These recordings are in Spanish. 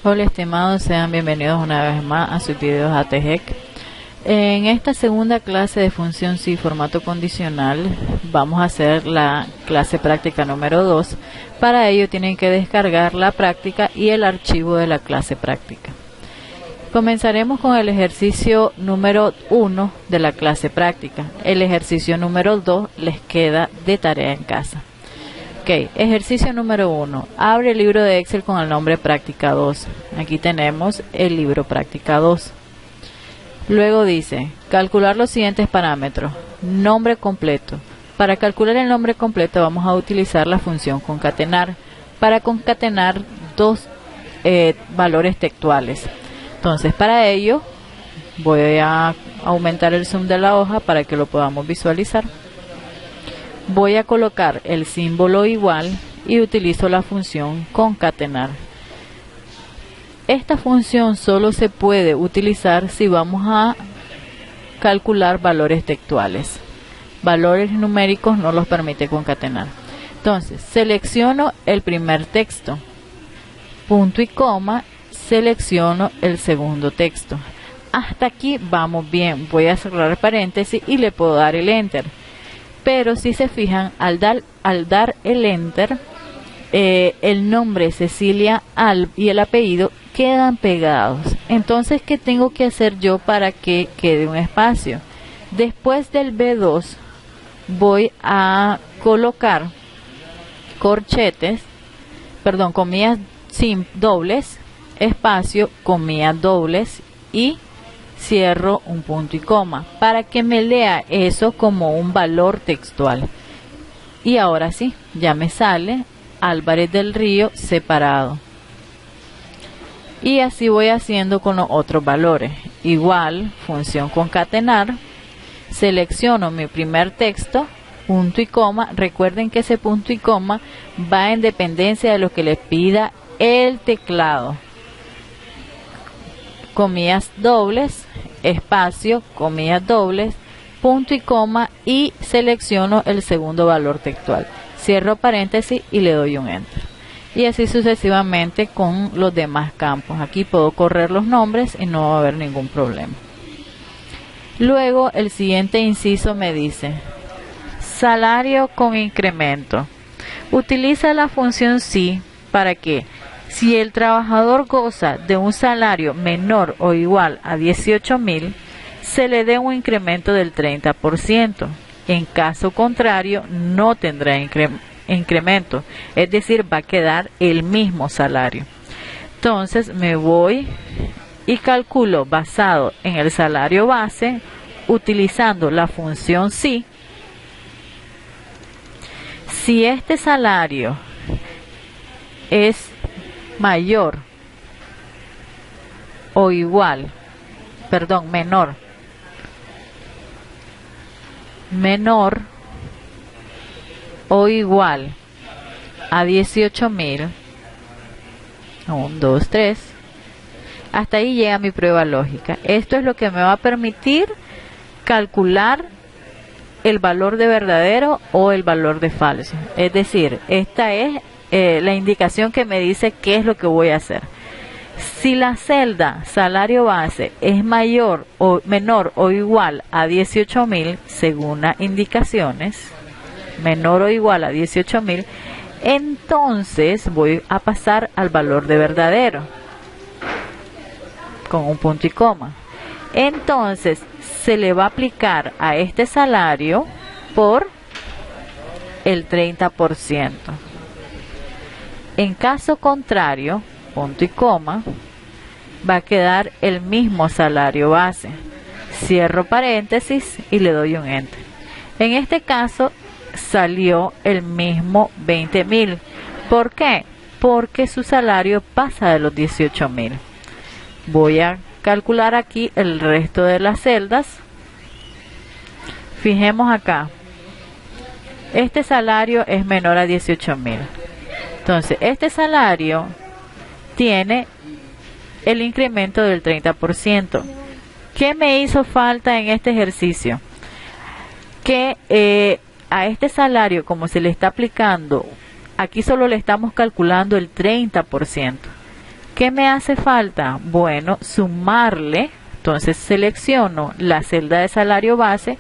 Hola estimados, sean bienvenidos una vez más a sus videos ATGEC. En esta segunda clase de función sí formato condicional vamos a hacer la clase práctica número 2. Para ello tienen que descargar la práctica y el archivo de la clase práctica. Comenzaremos con el ejercicio número 1 de la clase práctica. El ejercicio número 2 les queda de tarea en casa. Ok, ejercicio número 1. Abre el libro de Excel con el nombre práctica 2. Aquí tenemos el libro práctica 2. Luego dice, calcular los siguientes parámetros. Nombre completo. Para calcular el nombre completo vamos a utilizar la función concatenar. Para concatenar dos valores textuales. Entonces para ello voy a aumentar el zoom de la hoja para que lo podamos visualizar. Voy a colocar el símbolo igual y utilizo la función concatenar. Esta función solo se puede utilizar si vamos a calcular valores textuales. Valores numéricos no los permite concatenar. Entonces, selecciono el primer texto, punto y coma, selecciono el segundo texto. Hasta aquí vamos bien. Voy a cerrar paréntesis y le puedo dar el enter. Pero si se fijan, al dar el enter, el nombre Cecilia y el apellido quedan pegados. Entonces, ¿qué tengo que hacer yo para que quede un espacio? Después del B2 voy a colocar comillas dobles, espacio, comillas dobles y cierro un punto y coma para que me lea eso como un valor textual. Y ahora sí, ya me sale Álvarez del Río separado. Y así voy haciendo con los otros valores. Igual, función concatenar, selecciono mi primer texto, punto y coma. Recuerden que ese punto y coma va en dependencia de lo que le pida el teclado. Comillas dobles, espacio, comillas dobles, punto y coma y selecciono el segundo valor textual. Cierro paréntesis y le doy un enter. Y así sucesivamente con los demás campos. Aquí puedo correr los nombres y no va a haber ningún problema. Luego el siguiente inciso me dice, salario con incremento. Utiliza la función sí para que si el trabajador goza de un salario menor o igual a 18,000, se le dé un incremento del 30%. En caso contrario, no tendrá incremento, es decir, va a quedar el mismo salario. Entonces me voy y calculo basado en el salario base, utilizando la función sí. Si este salario es mayor o igual, menor o igual a 18,000, 1, 2, 3, hasta ahí llega mi prueba lógica. Esto es lo que me va a permitir calcular el valor de verdadero o el valor de falso. Es decir, esta es la indicación que me dice qué es lo que voy a hacer. Si la celda salario base es menor o igual a 18,000, según las indicaciones, menor o igual a 18,000, entonces voy a pasar al valor de verdadero con un punto y coma. Entonces se le va a aplicar a este salario por el 30%. En caso contrario, punto y coma, va a quedar el mismo salario base. Cierro paréntesis y le doy un enter. En este caso salió el mismo 20,000. ¿Por qué? Porque su salario pasa de los 18,000. Voy a calcular aquí el resto de las celdas. Fijemos acá. Este salario es menor a 18,000. Entonces, este salario tiene el incremento del 30%. ¿Qué me hizo falta en este ejercicio? Que a este salario, como se le está aplicando, aquí solo le estamos calculando el 30%. ¿Qué me hace falta? Bueno, sumarle. Entonces selecciono la celda de salario base,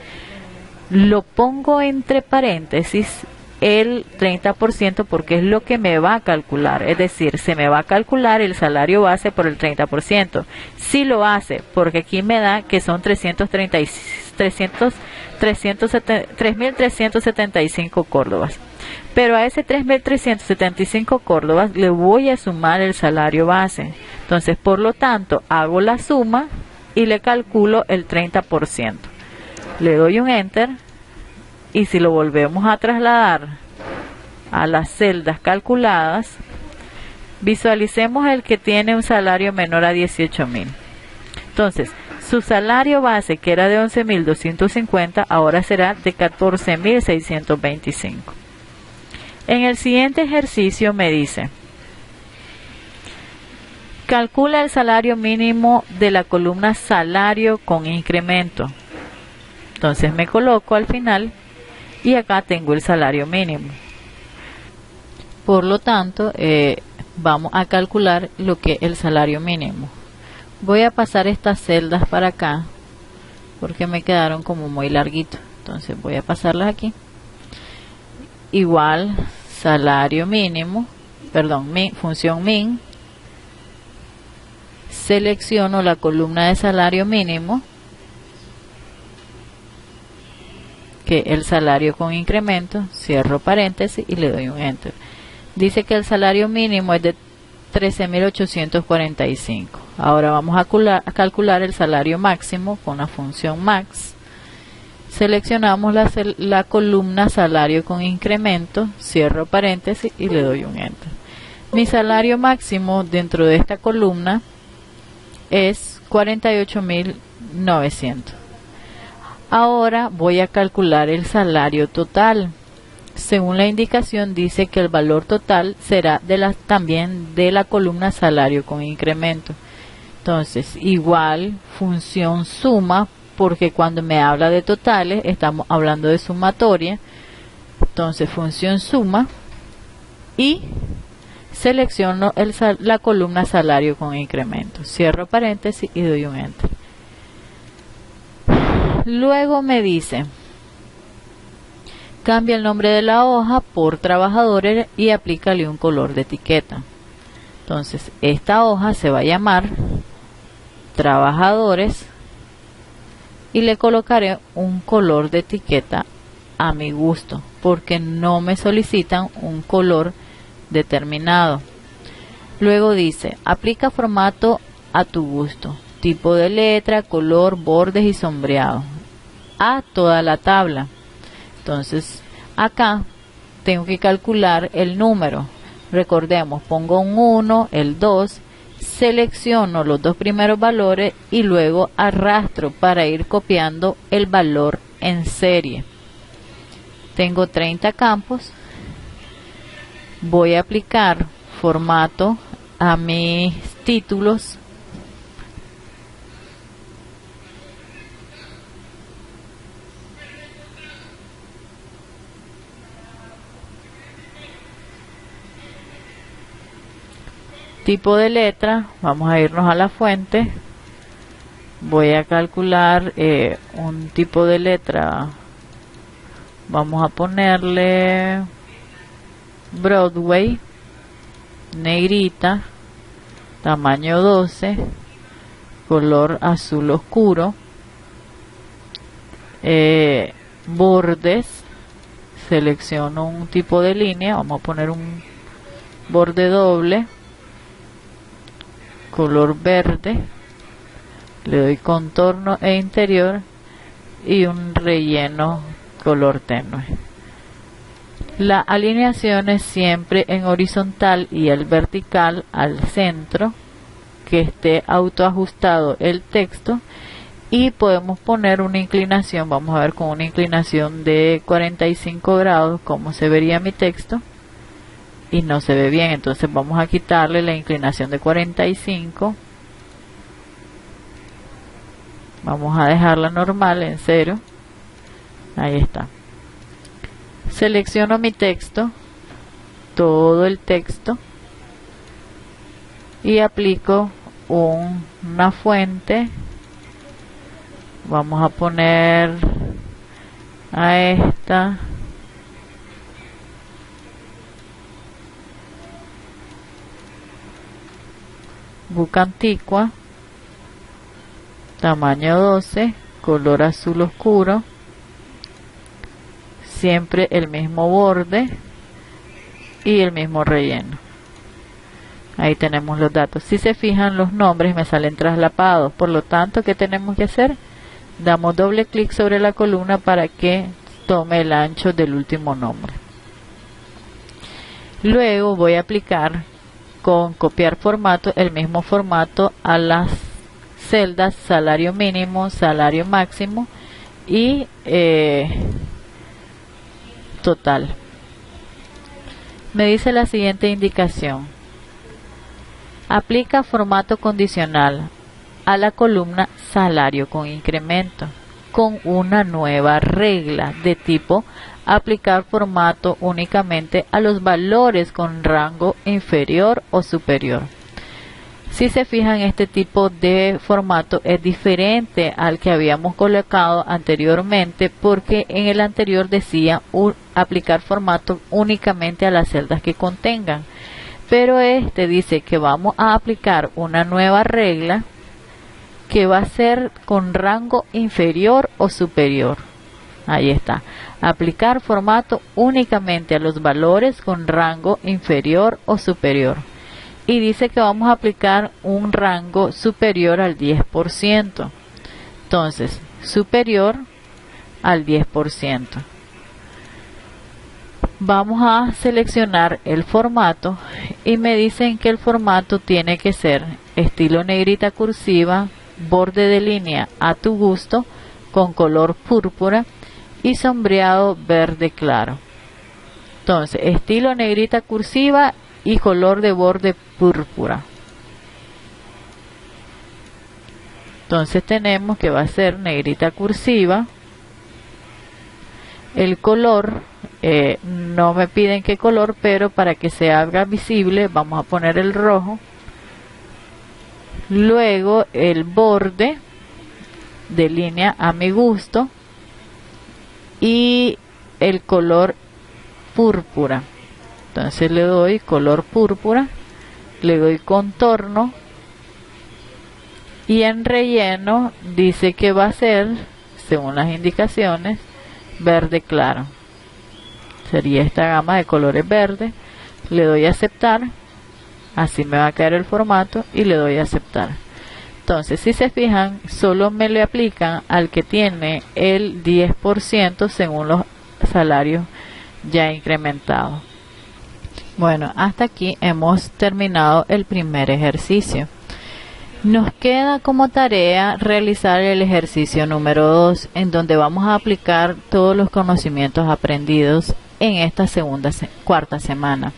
lo pongo entre paréntesis el 30% porque es lo que me va a calcular, es decir, se me va a calcular el salario base por el 30%. Si lo hace, porque aquí me da que son 3.375 córdobas. Pero a ese 3.375 córdobas le voy a sumar el salario base. Entonces, por lo tanto, hago la suma y le calculo el 30%. Le doy un enter y si lo volvemos a trasladar a las celdas calculadas, visualicemos el que tiene un salario menor a 18.000. Entonces, su salario base, que era de 11.250, ahora será de 14.625. En el siguiente ejercicio me dice: calcula el salario mínimo de la columna salario con incremento. Entonces me coloco al final y acá tengo el salario mínimo. Por lo tanto, vamos a calcular lo que es el salario mínimo. Voy a pasar estas celdas para acá porque me quedaron como muy larguitos. Entonces voy a pasarlas aquí. Igual, salario mínimo, perdón, función min. Selecciono la columna de salario mínimo, que es el salario con incremento, cierro paréntesis y le doy un enter. Dice que el salario mínimo es de 13.845. Ahora vamos a calcular el salario máximo con la función max. Seleccionamos la columna salario con incremento, cierro paréntesis y le doy un enter. Mi salario máximo dentro de esta columna es 48.900. Ahora voy a calcular el salario total. Según la indicación dice que el valor total será también de la columna salario con incremento. Entonces, igual función suma, porque cuando me habla de totales estamos hablando de sumatoria. Entonces, función suma y selecciono la columna salario con incremento. Cierro paréntesis y doy un enter. Luego me dice: cambia el nombre de la hoja por trabajadores y aplícale un color de etiqueta. Entonces, esta hoja se va a llamar trabajadores y le colocaré un color de etiqueta a mi gusto, porque no me solicitan un color determinado. Luego dice: aplica formato a tu gusto, tipo de letra, color, bordes y sombreado a toda la tabla. Entonces acá tengo que calcular el número. Recordemos, pongo un 1, el 2, selecciono los dos primeros valores y luego arrastro para ir copiando el valor en serie. Tengo 30 campos. Voy a aplicar formato a mis títulos. Tipo de letra, vamos a irnos a la fuente. Voy a calcular un tipo de letra. Vamos a ponerle Broadway, negrita, tamaño 12, color azul oscuro, bordes, selecciono un tipo de línea, vamos a poner un borde doble, color verde, le doy contorno e interior y un relleno color tenue. La alineación es siempre en horizontal y el vertical al centro, que esté autoajustado el texto, y podemos poner una inclinación. Vamos a ver con una inclinación de 45 grados cómo se vería mi texto y no se ve bien. Entonces vamos a quitarle la inclinación de 45, vamos a dejarla normal en 0. Ahí está. Selecciono mi texto, todo el texto, y aplico una fuente. Vamos a poner a esta Buca Antigua, tamaño 12, color azul oscuro, siempre el mismo borde y el mismo relleno. Ahí tenemos los datos. Si se fijan, los nombres me salen traslapados, por lo tanto, ¿qué tenemos que hacer? Damos doble clic sobre la columna para que tome el ancho del último nombre. Luego voy a aplicar con copiar formato el mismo formato a las celdas salario mínimo, salario máximo y total. Me dice la siguiente indicación: aplica formato condicional a la columna salario con incremento con una nueva regla de tipo aplicar formato únicamente a los valores con rango inferior o superior. Si se fijan, este tipo de formato es diferente al que habíamos colocado anteriormente, porque en el anterior decía aplicar formato únicamente a las celdas que contengan, pero este dice que vamos a aplicar una nueva regla que va a ser con rango inferior o superior. Ahí está, aplicar formato únicamente a los valores con rango inferior o superior, y dice que vamos a aplicar un rango superior al 10%. Entonces, superior al 10%. Vamos a seleccionar el formato y me dicen que el formato tiene que ser estilo negrita cursiva, borde de línea a tu gusto, con color púrpura y sombreado verde claro. Entonces, estilo negrita cursiva y color de borde púrpura. Entonces tenemos que va a ser negrita cursiva. El color, no me piden qué color, pero para que se haga visible vamos a poner el rojo. Luego el borde de línea a mi gusto y el color púrpura. Entonces le doy color púrpura, le doy contorno y en relleno dice que va a ser, según las indicaciones, verde claro. Sería esta gama de colores verdes. Le doy a aceptar, así me va a caer el formato y le doy a aceptar. Entonces, si se fijan, solo me le aplican al que tiene el 10% según los salarios ya incrementados. Bueno, hasta aquí hemos terminado el primer ejercicio. Nos queda como tarea realizar el ejercicio número 2, en donde vamos a aplicar todos los conocimientos aprendidos en esta cuarta semana.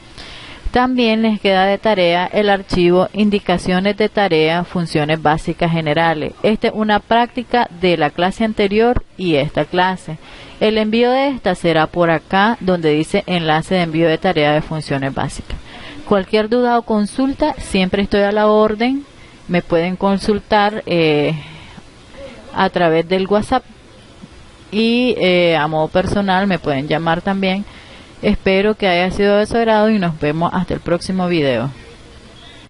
También les queda de tarea el archivo indicaciones de tarea, funciones básicas generales. Esta es una práctica de la clase anterior y esta clase. El envío de esta será por acá, donde dice enlace de envío de tarea de funciones básicas. Cualquier duda o consulta, siempre estoy a la orden. Me pueden consultar a través del WhatsApp y a modo personal me pueden llamar también. Espero que haya sido de su agrado y nos vemos hasta el próximo video.